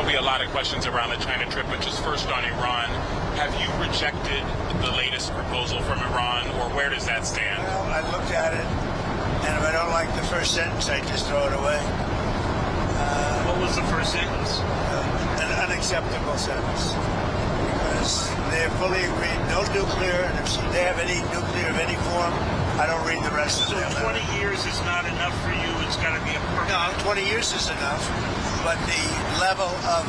be a lot of questions around the China trip, but just first on Iran, have you rejected the latest proposal from Iran, or where does that stand? Well, I looked at it, and if I don't like the first sentence, I just throw it away. What was the first sentence? An unacceptable sentence. Because they fully agreed, no nuclear, and if they have any nuclear of any form, I don't read the rest of So it. 20 years is not enough for you. It's got to be a permanent. No, 20 years is enough, but the level of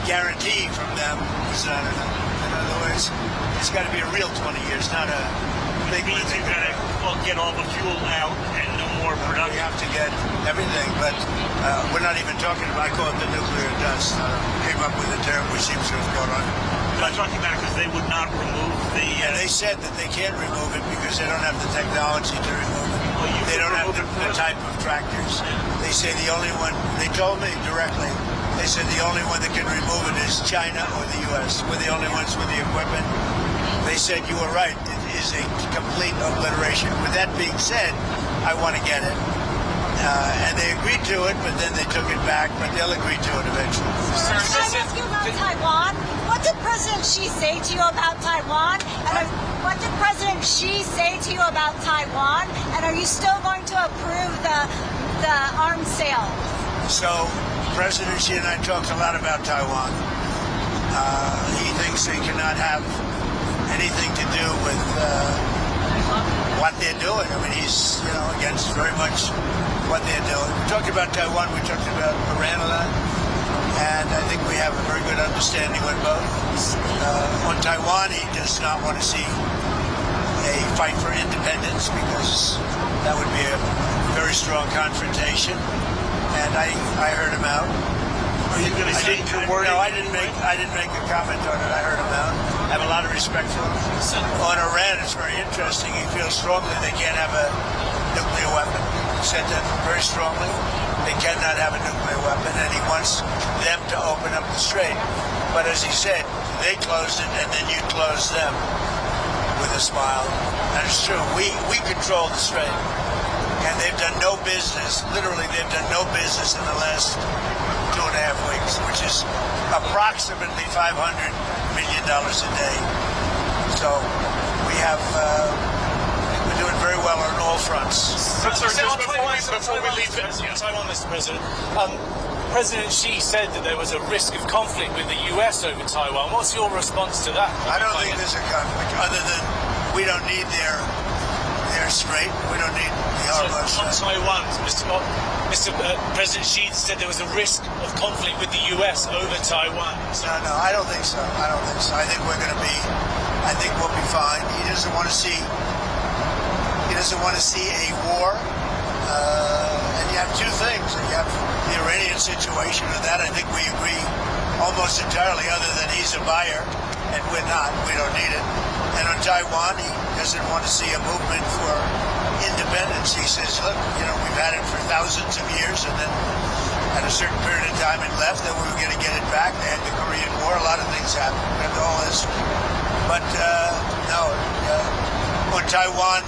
guarantee from them is not enough. In other words, it's got to be a real 20 years, not a big It means one. you got to get all the fuel out and no more We production. have to get everything, but we're not even talking about, I call it the nuclear dust. Came up with a term which seems to have gone on. I'm not talking about it because they would not remove the. And they said that they can't remove it because they don't have the technology to remove it. Well, you They could don't have remove the it type of tractors. They say the only one, they told me directly, they said the only one that can remove it is China or the U.S. We're the only ones with the equipment. They said you were right. It is a complete obliteration. With that being said, I want to get it. And they agreed to it, but then they took it back, but they'll agree to it eventually. Can I ask you about Taiwan? What did President Xi say to you about Taiwan? And what did President Xi say to you about Taiwan? And are you still going to approve the arms sale? So President Xi and I talked a lot about Taiwan. He thinks they cannot have anything to do with what they're doing. I mean, he's against very much what they're doing. We talked about Taiwan. We talked about Iran a lot, and I think we have a very good understanding on both. On Taiwan, he does not want to see a fight for independence because that would be a very strong confrontation. And I heard him out. Are you going to change your wording? No, I didn't make a comment on it. I heard him out. I have a lot of respect for him. On Iran, it's very interesting. He feels strongly they can't have a nuclear weapon. He said that very strongly. They cannot have a nuclear weapon, and he wants them to open up the strait. But as he said, they closed it, and then you closed them with a smile. And it's true. We control the strait. And they've done no business, literally they've done no business in the last 2.5 weeks, which is approximately $500 million a day. So we have, we're doing very well on all fronts. Before we leave Taiwan, Mr. President, President Xi said that there was a risk of conflict with the U.S. over Taiwan. What's your response to that? I don't think there's a conflict, other than we don't need their strait. We don't need the On Taiwan, Mr. President Xi said there was a risk of conflict with the U.S. over Taiwan. No, I don't think so. I think we're going to be. I think we'll be fine. He doesn't want to see. He doesn't want to see a war. And you have two things. You have the Iranian situation, and that I think we agree almost entirely. Other than he's a buyer, and we're not. We don't need it. And on Taiwan, he doesn't want to see a movement for independence. He says, look, we've had it for thousands of years, and then at a certain period of time it left, and we were going to get it back. They had the Korean War. A lot of things happened. We have the whole history. But, no, on Taiwan,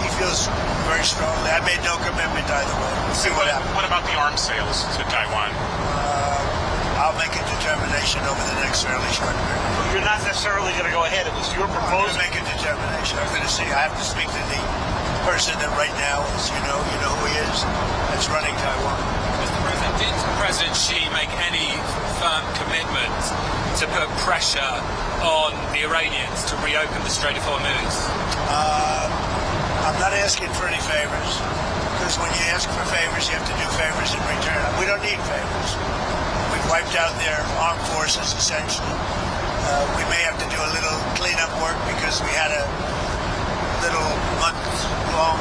he feels very strongly. I made no commitment either way. We'll see what happens. What about the arms sales to Taiwan? I'll make a determination over the next fairly short period. You're not necessarily going to go ahead. It was your I'm proposal. going to make a determination. I'm going to see. I have to speak to the person that right now is, you know who he is, that's running Taiwan. Mr. President, did President Xi make any firm commitment to put pressure on the Iranians to reopen the Strait of Hormuz? I'm not asking for any favors, because when you ask for favors, you have to do favors in return. We don't need favors. We've wiped out their armed forces, essentially. We may have to do a little cleanup work because we had a little month-long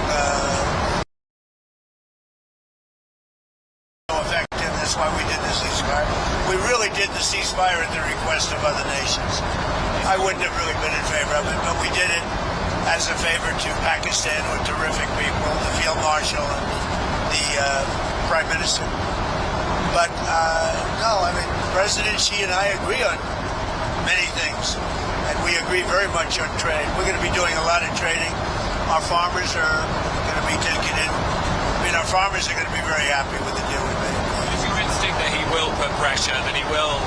effect, and that's why we did the ceasefire. We really did the ceasefire at the request of other nations. I wouldn't have really been in favor of it, but we did it as a favor to Pakistan, who are terrific people, the Field Marshal and the Prime Minister. But, no, I mean, President Xi and I agree on many things, and we agree very much on trade. We're going to be doing a lot of trading. Our farmers are going to be taking in. I mean, our farmers are going to be very happy with the deal we made. Is your instinct think that he will put pressure, that he will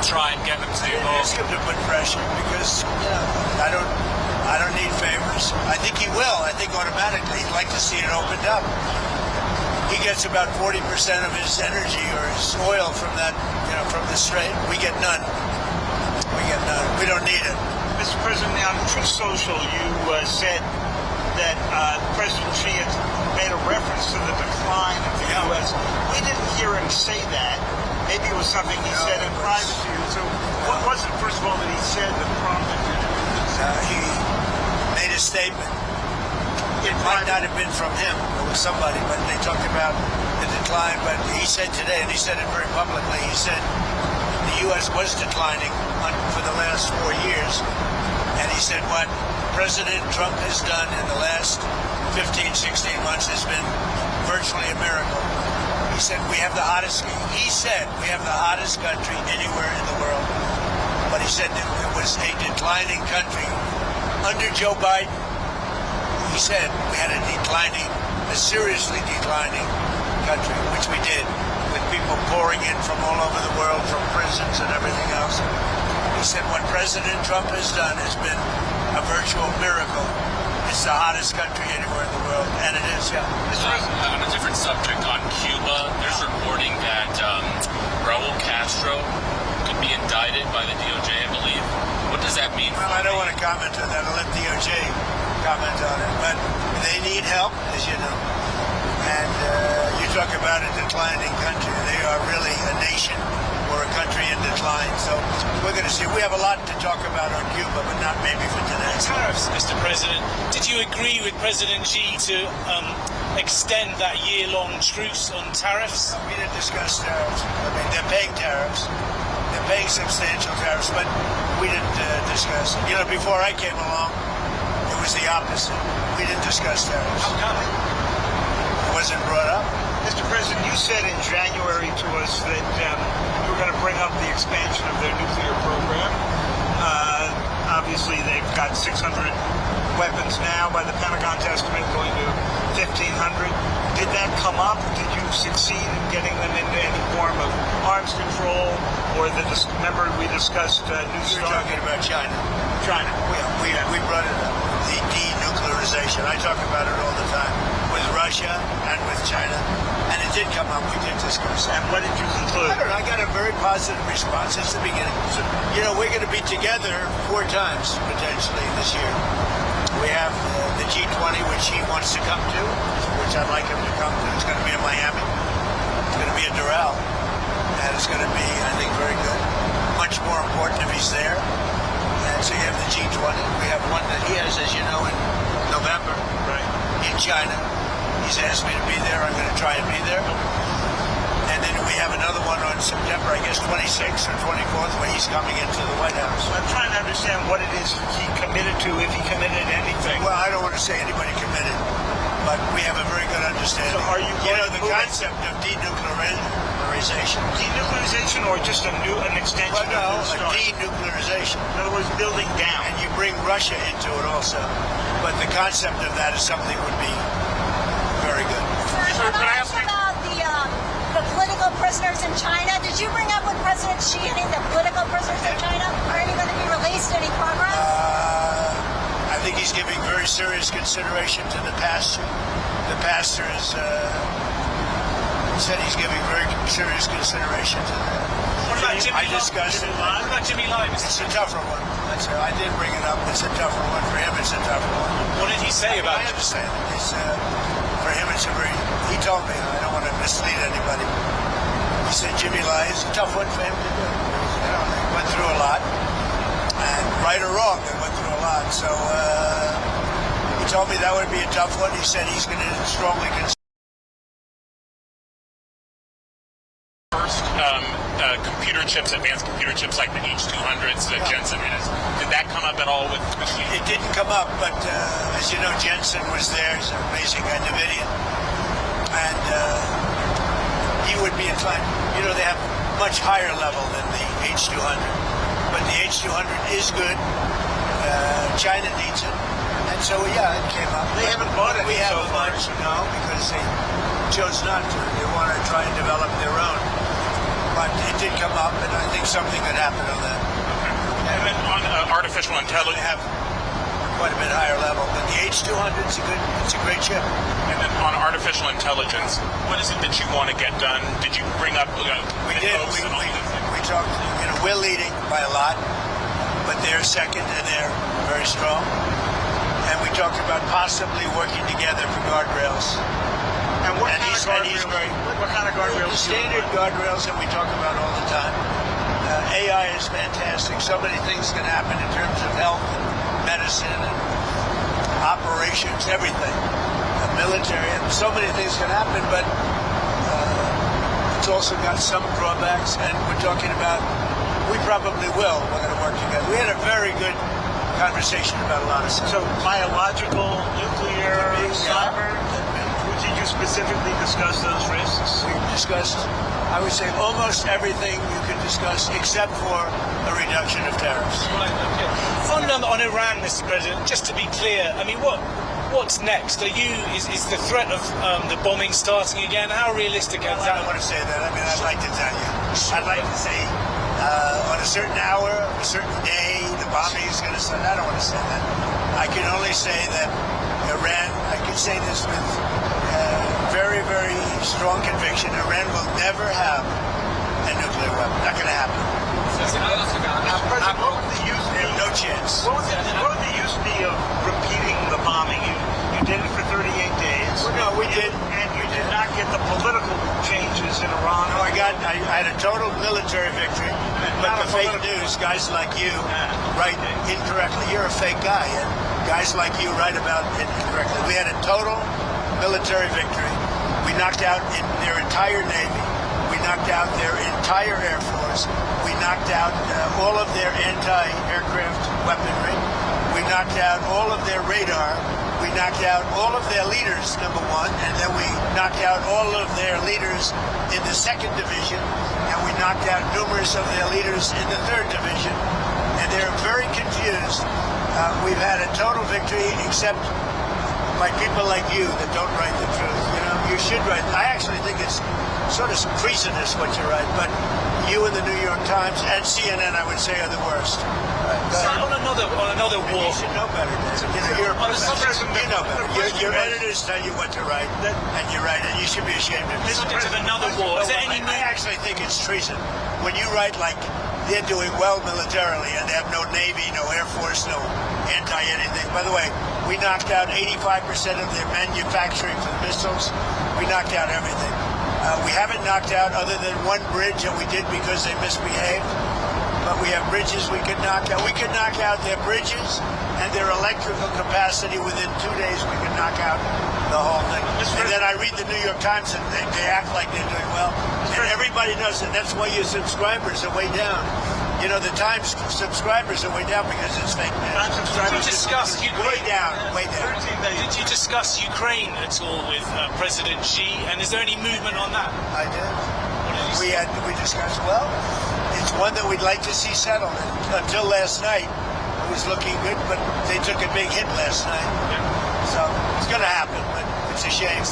try and get them to do more? Ask him to put pressure because I don't need favors. I think he will. I think automatically he'd like to see it opened up. He gets about 40% of his energy or his oil from that, from the strait. We get none. We don't need it. Mr. President, on Truth Social, you said that President Xi had made a reference to the decline of the U.S. We didn't hear him say that. Maybe it was something he said in private to you. So what was it, first of all, that he said that prompted you to do this? He made a statement. It might not have been from him. It was somebody, but they talked about the decline. But he said today, and he said it very publicly, he said the U.S. was declining for the last 4 years. And he said what President Trump has done in the last 15, 16 months has been virtually a miracle. He said we have the hottest country anywhere in the world. But he said that it was a declining country. Under Joe Biden, he said we had a seriously declining country, which we did, with people pouring in from all over the world, from prisons and everything else. He said what President Trump has done has been a virtual miracle. It's the hottest country anywhere in the world, and it is, yeah. On a different subject, on Cuba, there's reporting that Raul Castro could be indicted by the DOJ, I believe. What does that mean? Well, I don't want to comment on that. I'll let DOJ comment on it. But they need help, as you know. And you talk about a declining country. They are really a nation or a country in decline. So we're going to see. We have a lot to talk about on Cuba, but not maybe for today. Tariffs, Mr. President. Did you agree with President Xi to extend that year-long truce on tariffs? We didn't discuss tariffs. I mean, they're paying tariffs. They're paying substantial tariffs, but we didn't discuss it. Before I came along, it was the opposite. We didn't discuss tariffs. How come? It wasn't brought up. Mr. President, you said in January to us that you were going to bring up the expansion of their nuclear program. Obviously, they've got 600 weapons now, by the Pentagon's estimate, going to 1,500. Did that come up? Did you succeed in getting them into any form of arms control? Or remember we discussed New You're START? talking about China. China. We brought it up. The denuclearization. I talk about it all the time with Russia and with China. And it did come up. We did discuss it. And what did you conclude? I don't know. I got a very positive response since the beginning. We're going to be together 4 times, potentially, this year. We have the G20, which he wants to come to, which I'd like him to come to. It's going to be in Miami. It's going to be in Doral. And it's going to be, I think, very good. Much more important if he's there. And so you have the G20. We have one that he has, as you know, in November, Right. in China. He's asked me to be there. I'm going to try and be there. And then we have another one on September, I guess, 26th or 24th, where he's coming into the White House. I'm trying to understand what it is he committed to, if he committed anything. Well, I don't want to say anybody committed, but we have a very good understanding. So are you You know, going to the move it? concept of denuclearization. Denuclearization or just an extension Well, of no, New a START? denuclearization. In other words, building down. And you bring Russia into it also. But the concept of that is something would be very good. Sir, can I ask about the political prisoners in China? Did you bring up with President Xi any of the political prisoners in China? Are any going to be released? Any progress? I think he's giving very serious consideration to the pastor. The pastor is, said he's giving very serious consideration to that. What about Jimmy I discussed it. What about Jimmy Lai, Mr. It's a tougher one. I did bring it up. It's a tougher one. For him, it's a tougher one. What did he say about I it? understand it. It's, for him, it's a very... He told me, I don't want to mislead anybody. He said Jimmy Lai is a tough one for him to do. They went through a lot. And right or wrong, they went through a lot. So he told me that would be a tough one. He said he's going to strongly consider... First, computer chips, advanced computer chips like the H200s that Jensen has. Did that come up at all with Xi? It didn't come up, but as you know, Jensen was there. He's an amazing guy, NVIDIA. And he would be inclined. You know, they have much higher level than the H200. But the H200 is good. China needs it. And so, yeah, it came up. They haven't bought it We so haven't far. much, no, because they chose not to. They want to try and develop their own. but it did come up, and I think something could happen on that. And then on artificial intelligence, Have quite a bit higher level, but the H200 is it's a great chip. and then on artificial intelligence, what is it that you want to get done? Did you bring up? We did. We talked. We're leading by a lot, but they're second, and they're very strong. And we talked about possibly working together for guardrails. And what And kind he's of guardrails? very What kind of guardrails? the standard guardrails that we talk about all the time. AI is fantastic. So many things can happen in terms of health and medicine and operations, everything. Military, and so many things can happen, but it's also got some drawbacks, and we're talking about, we probably will. We're going to work together. We had a very good conversation about a lot of stuff. So biological, nuclear, cyber. Did you specifically discuss those risks? We discussed, I would say, almost everything you could discuss except for a reduction of tariffs. On Iran, Mr. President, just to be clear, I mean, what's next? Is the threat of the bombing starting again? How realistic is I that? don't want to say that. I mean, I'd like to tell you. I'd like to say on a certain hour, a certain day, the bombing is going to start. I don't want to say that. I can only say that Iran, I can say this with very, very strong conviction, Iran will never have a nuclear weapon. Not going to happen. President, what would the use be? No chance. What would the use be of repeating the bombing? You did it for 38 days. Well, no, we did. And you did not get the political changes in Iran. No, I had a total military victory, but the fake news, guys like you write incorrectly. You're a fake guy, and guys like you write about it incorrectly. We had a total military victory. We knocked out their entire Navy. We knocked out their entire Air Force. We knocked out all of their anti-aircraft weaponry. We knocked out all of their radar. We knocked out all of their leaders, number one, and then we knocked out all of their leaders in the 2nd Division, and we knocked out numerous of their leaders in the 3rd Division, and they're very confused. We've had a total victory, except by people like you that don't write the truth. You should write. I actually think it's sort of treasonous what you write, but you and the New York Times and CNN, I would say, are the worst. So on another war. You should know better, Dave. You're a professional. You know better. Your editors tell you what to write, and you write it. You should be ashamed of yourself. Subject of another war. Is there any I actually think it's treason. When you write like they're doing well militarily and they have no Navy, no Air Force, no anti-anything. By the way, we knocked out 85% of their manufacturing for the missiles. We knocked out everything. We haven't knocked out other than one bridge that we did because they misbehaved. But we have bridges we could knock out. We could knock out their bridges and their electrical capacity within 2 days. We could knock out the whole thing. And then I read the New York Times and they act like they're doing well. And everybody knows it. That's why your subscribers are way down. The Times subscribers are way down because it's fake news. Did you discuss Way down, way down. Did you discuss Ukraine at all with President Xi? And is there any movement on that? I did. We discussed, well, it's one that we'd like to see settled. Until last night, it was looking good, but they took a big hit last night. So it's going to happen, but it's a shame.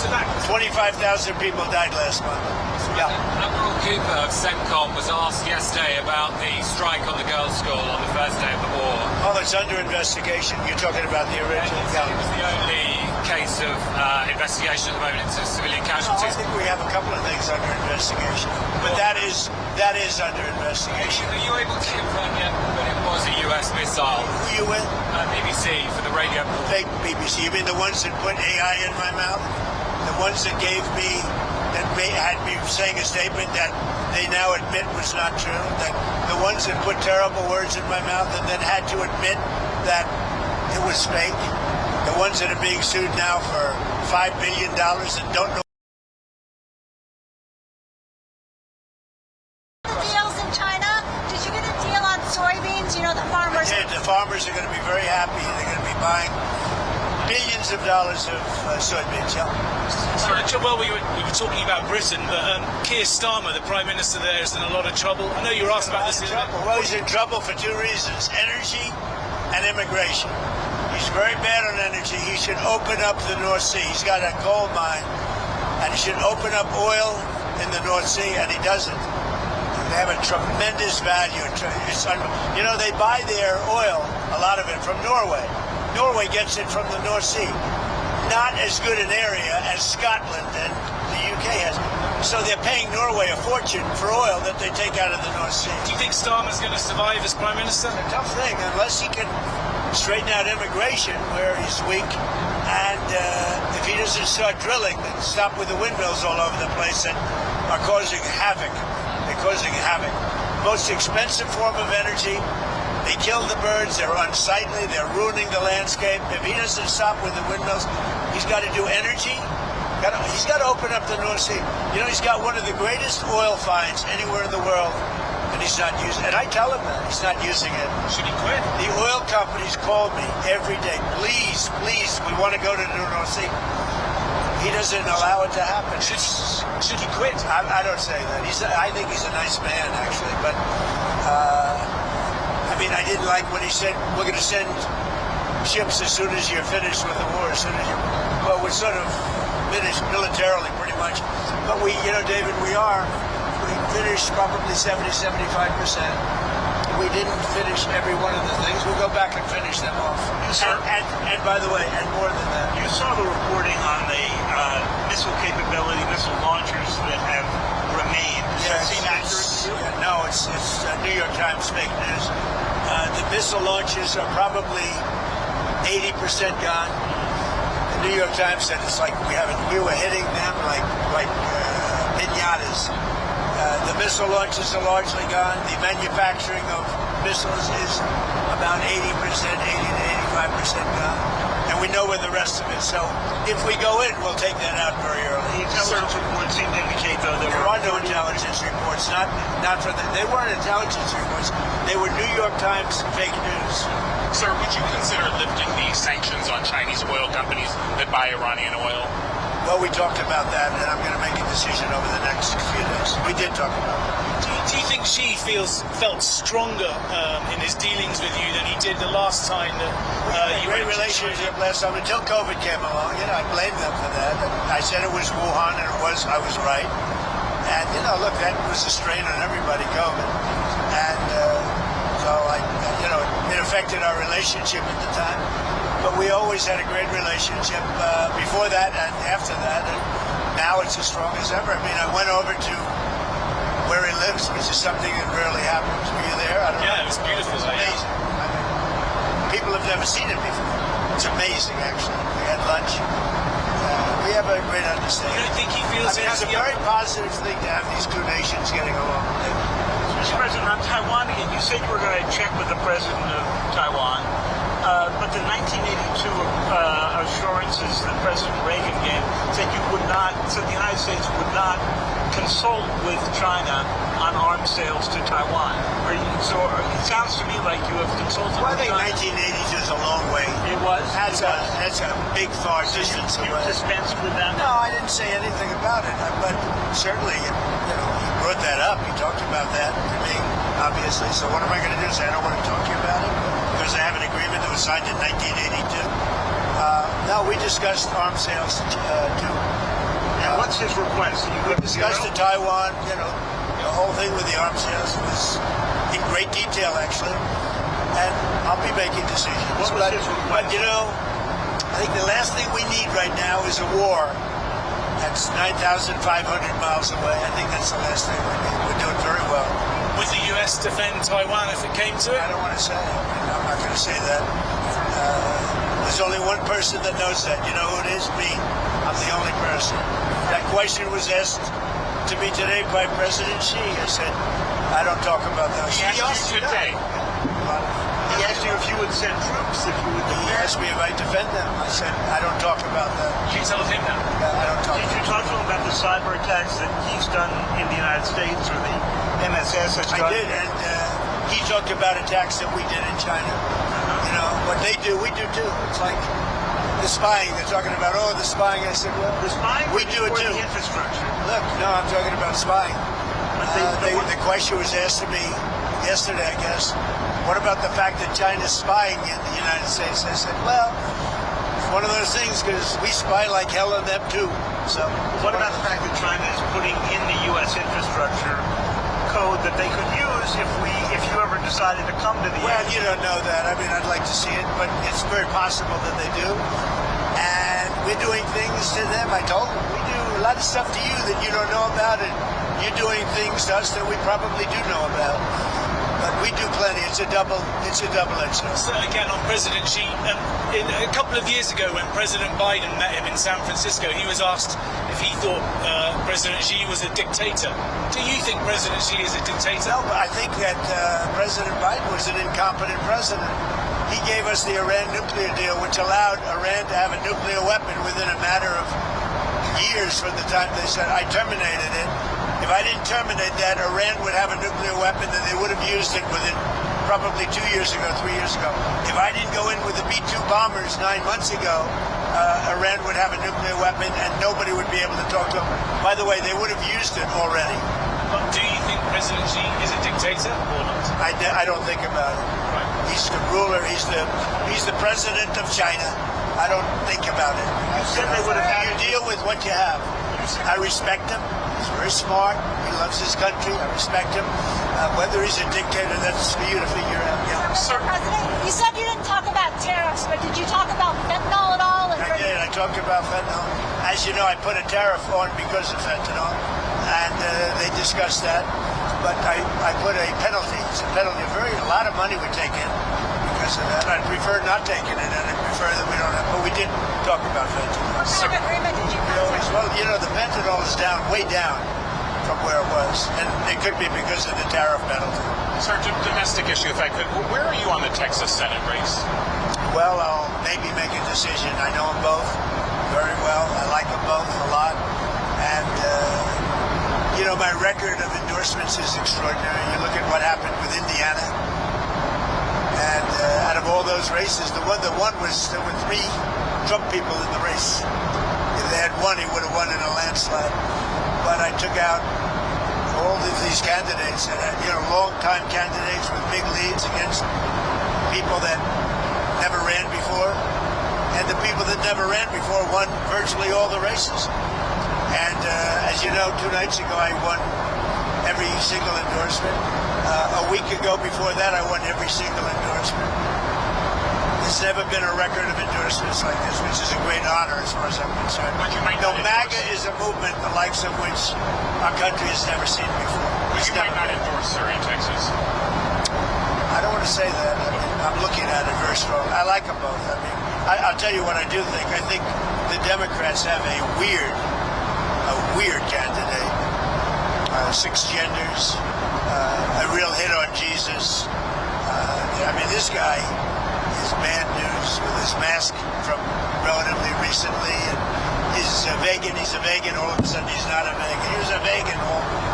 25,000 people died last month. Yeah. Admiral Cooper of CENTCOM was asked yesterday about the strike on the girls' school on the first day of the war. Oh, it's under investigation. You're talking about the original. It was the only case of investigation at the moment into civilian I casualties. think we have a couple of things under investigation, but that is under investigation. Are you able to confirm yet that it was a US missile? Who you with? BBC for the radio. Fake BBC. You mean the ones that put AI in my mouth? The ones that had me saying a statement that they now admit was not true? That the ones that put terrible words in my mouth and then had to admit that it was fake? The ones that are being sued now for $5 billion and don't know. Deals in China? Did you get a deal on soybeans? The farmers. The farmers are going to be very happy. They're going to be buying billions of dollars of soybeans. Yeah. Well, we were talking about Britain, but Keir Starmer, the Prime Minister there, is in a lot of trouble. I know you were asked about this. Well, he's in trouble for 2 reasons: energy and immigration. He's very bad on energy. He should open up the North Sea. He's got a coal mine, and he should open up oil in the North Sea, and he doesn't. They have a tremendous value. You know, they buy their oil, a lot of it, from Norway. Norway gets it from the North Sea. Not as good an area as Scotland and the UK has. So they're paying Norway a fortune for oil that they take out of the North Sea. Do you think Starmer's going to survive as Prime Minister? It's a tough thing, unless he can straighten out immigration where he's weak. And if he doesn't start drilling and stop with the windmills all over the place that are causing havoc. They're causing havoc. Most expensive form of energy. They kill the birds. They're unsightly. They're ruining the landscape. If he doesn't stop with the windmills, he's got to do energy. He's got to open up the North Sea. You know, he's got one of the greatest oil finds anywhere in the world, and he's not using it. And I tell him that. He's not using it. Should he quit? The oil companies call me every day. Please, please, we want to go to the North Sea. He doesn't allow it to happen. Should he quit? I don't say that. I think he's a nice man, actually. But, I mean, I didn't like when he said, we're going to send ships as soon as you're finished with the war, as soon as you... Well, we're sort of finished militarily, pretty much. But we, you know, David, we finished probably 70-75%. We didn't finish every one of the things. We'll go back and finish them off. And by the way, and more than that. You saw the reporting on the missile capability, missile launchers that have remained. Does that seem accurate to you? No, it's New York Times fake news. The missile launches are probably 80% gone. The New York Times said it's like we were hitting them like piñatas. The missile launches are largely gone. The manufacturing of missiles is about 80%, 80 to 85% gone. And we know where the rest of it. So if we go in, we'll take that out very early. The intelligence reports seem to indicate, though, there are no intelligence reports. They weren't intelligence reports. They were New York Times fake news. Sir, would you consider lifting the sanctions on Chinese oil companies that buy Iranian oil? Well, we talked about that, and I'm going to make a decision over the next few days. We did talk about that. Do you think Xi felt stronger in his dealings with you than he did the last time that you great went to relationship last time until COVID came along? You know, I blamed them for that. I said it was Wuhan, and I was right. And you know, look, that was a strain on everybody, COVID, and so it affected our relationship at the time. But we always had a great relationship before that and after that, and now it's as strong as ever. I mean, I went over to where he lives, which is something that rarely happens. Were you there? Yeah, it was beautiful. It's amazing. I mean, people have never seen it before. It's amazing, actually. We had lunch. We have a great understanding. You don't think he feels it's a very positive thing to have these two nations getting along. Mr. President, on Taiwan again, you said you were going to check with the president of Taiwan. But the 1982 assurances that President Reagan gave said the United States would not consult with China on arms sales to Taiwan. It sounds to me like you have consulted well, with I think China. 1982 is a long way. It was. That's a big far distance You away. dispensed with that? No, I didn't say anything about it. But certainly, he brought that up. He talked about that to me, obviously. So what am I going to do? Say I don't want to talk to you about it? Because I have an agreement that was signed in 1982. No, we discussed arms sales too. And what's his request? We discussed to Taiwan, the whole thing with the arms sales was in great detail, actually. And I'll be making decisions. What was his request? But, I think the last thing we need right now is a war. That's 9,500 miles away. I think that's the last thing we need. We're doing very well. Would the U.S. defend Taiwan if it came to it? I don't want to say. I'm not going to say that. There's only one person that knows that. You know who it is? Me. I'm the only person. That question was asked to me today by President Xi. I said, I don't talk about those. He asked you today. He asked you if you would send troops, if you would defend. He asked me if I defend them. I said, I don't talk about that. You told him that? I don't talk Did you talk to him about the cyber attacks that he's done in the United States or the MSS has done? I did, and he talked about attacks that we did in China. What they do, we do too. It's like the spying. They're talking about, the spying. I said, well, the spying we do it too. The infrastructure. Look, no, I'm talking about spying. The question was asked to me yesterday, I guess. What about the fact that China's spying in the United States? I said, well, it's one of those things because we spy like hell on them too. So, what about the fact that China is putting in the U.S. infrastructure code that they could use if you ever decided to come to the Well, end. you don't know that. I mean, I'd like to see it, but it's very possible that they do. And we're doing things to them. I told them we do a lot of stuff to you that you don't know about, and you're doing things to us that we probably do know about. But we do plenty. It's a double-edged sword. So again, on President Xi, a couple of years ago when President Biden met him in San Francisco, he was asked if he thought President Xi was a dictator. Do you think President Xi is a dictator? No, but I think that President Biden was an incompetent president. He gave us the Iran nuclear deal, which allowed Iran to have a nuclear weapon within a matter of years from the time they said, I terminated it. If I didn't terminate that, Iran would have a nuclear weapon, and they would have used it within probably 2 years ago, 3 years ago. If I didn't go in with the B-2 bombers 9 months ago, Iran would have a nuclear weapon, and nobody would be able to talk to them. By the way, they would have used it already. But do you think President Xi is a dictator or not? I don't think about it. Right. He's the ruler. He's the president of China. I don't think about it. You said they would have had You deal with what you have. I respect him. He's very smart. He loves his country. I respect him. Whether he's a dictator, that's for you to figure out. Yeah. Mr. President, you said you didn't talk about tariffs, but did you talk about fentanyl at all? I did. I talked about fentanyl. As you know, I put a tariff on because of fentanyl, and they discussed that. But I put a penalty. It's a penalty. A lot of money would take in because of that. I'd prefer not taking it, and I'd prefer that we don't have. But we did talk about fentanyl. What kind of agreement did you come to? Well, you know, the fentanyl is down, way down from where it was, and it could be because of the tariff penalty. Sir, domestic issue, if I could. Where are you on the Texas Senate race? Well, I'll maybe make a decision. I know them both very well. I like them both a lot. And, you know, my record of endorsements is extraordinary. You look at what happened with Indiana. And out of all those races, the one that won was, there were 3 Trump people in the race. If they had won, he would have won in a landslide. But I took out all of these candidates, and you know, long-time candidates with big leads against people that never ran before, and the people that never ran before won virtually all the races. And as you know, 2 nights ago I won every single endorsement. A week ago before that I won every single endorsement. There's never been a record of endorsements like this, which is a great honor as far as I'm concerned. But you might No, not MAGA endorse. is a movement the likes of which our country has never seen before. But It's you might never not been. endorse, sir, in Texas. I don't want to say that. I mean, I'm looking at it very strong. I like them both. I mean, I'll tell you what I do think. I think the Democrats have a weird candidate. 6 genders, a real hit on Jesus. I mean, this guy is bad news with his mask from relatively recently, and he's a vegan. All of a sudden, he's not a vegan. He was a vegan.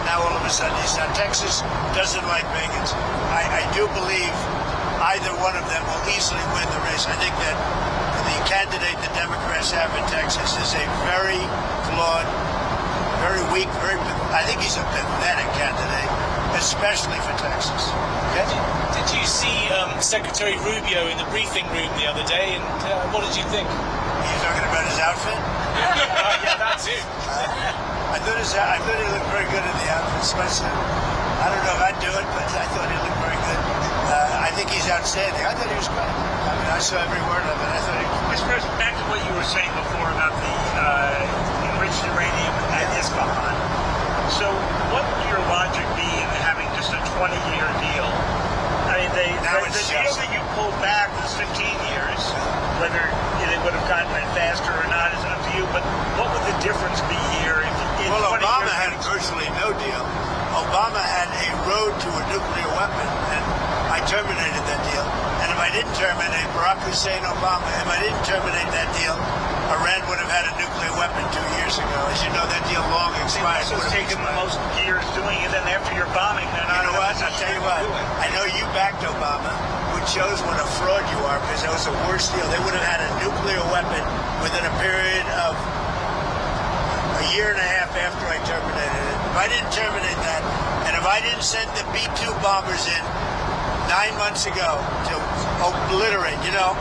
Now, all of a sudden, he's not. Texas doesn't like vegans. I do believe either one of them will easily win the race. I think that the candidate the Democrats have in Texas is a very flawed, very weak, I think he's a pathetic candidate, especially for Texas. Okay? Did you see Secretary Rubio in the briefing room the other day, and what did you think? Are you talking about his outfit? Yeah, that's it. I thought he looked very good in the outfit, especially. I don't know if I'd do it, but I thought he looked very good. I think he's outstanding. I thought he was great. I mean, I saw every word of it. I thought he was Mr. President, back to what you were saying before about the enriched uranium at Isfahan. So what would your logic be in having just a 20-year deal? I mean, the deal that you pulled back was 15 years. Whether they would have gotten it faster or not is up to you. But what would the difference be here if Well, 20 Obama years had virtually no deal. Obama had a road to a nuclear weapon, and I terminated that deal. And if I didn't terminate Barack Hussein Obama, if I didn't terminate that deal, Iran would have had a nuclear weapon 2 years ago. As you know, that deal long expired. It's taken the most years doing it, and after you're bombing, they're not. You know what? I'll tell you what. I know you backed Obama, which shows what a fraud you are, because that was the worst deal. They would have had a nuclear weapon within a period of a year and a half after I terminated it. If I didn't terminate that, and if I didn't send the B-2 bombers in 9 months ago to obliterate, you know,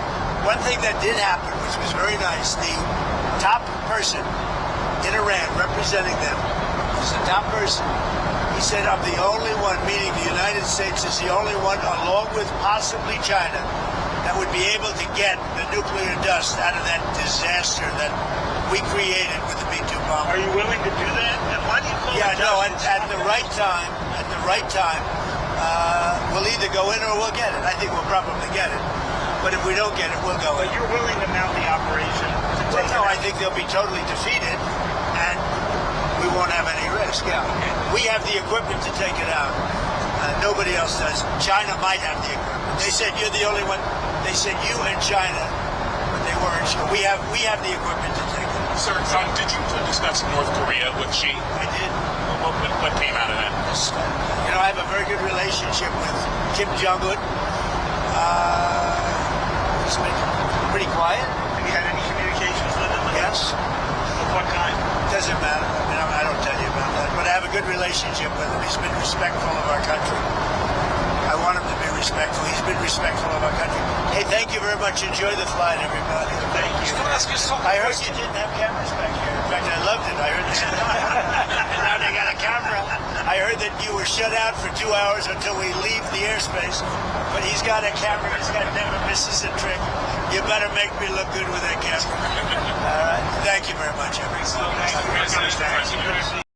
one thing that did happen, which was very nice, the top person in Iran representing them was the top person. He said, I'm the only one, meaning the United States is the only one, along with possibly China, that would be able to get the nuclear dust out of that disaster that we created with the B-2 bomb. Are you willing to do that? And why do you call Yeah, it no, dust? at the right time, we'll either go in or we'll get it. I think we'll probably get it. But if we don't get it, we'll go in. But you're willing to mount the operation to take No, it I out? think they'll be totally defeated, and we won't have any risk. Yeah, we have the equipment to take it out. Nobody else does. China might have the equipment. They said you're the only one. They said you and China, but they weren't sure. We have the equipment to take it. Sir, did you discuss North Korea with Xi? I did. What came out of that? You know, I have a very good relationship with Kim Jong-un. He's been pretty quiet. Have you had any communications with him? Yes. Of what kind? Doesn't matter. I mean, I don't tell you about that. But I have a good relationship with him. He's been respectful of our country. I want him to be respectful. He's been respectful of our country. Hey, thank you very much. Enjoy the flight, everybody. Thank you. I heard you didn't have cameras back here. In fact, I loved it. I heard that. And now they got a camera. I heard that you were shut out for 2 hours until we leave the airspace. But he's got a camera. He's got never misses a trick. You better make me look good with that camera. All right. Thank you very much, everybody. Thank you.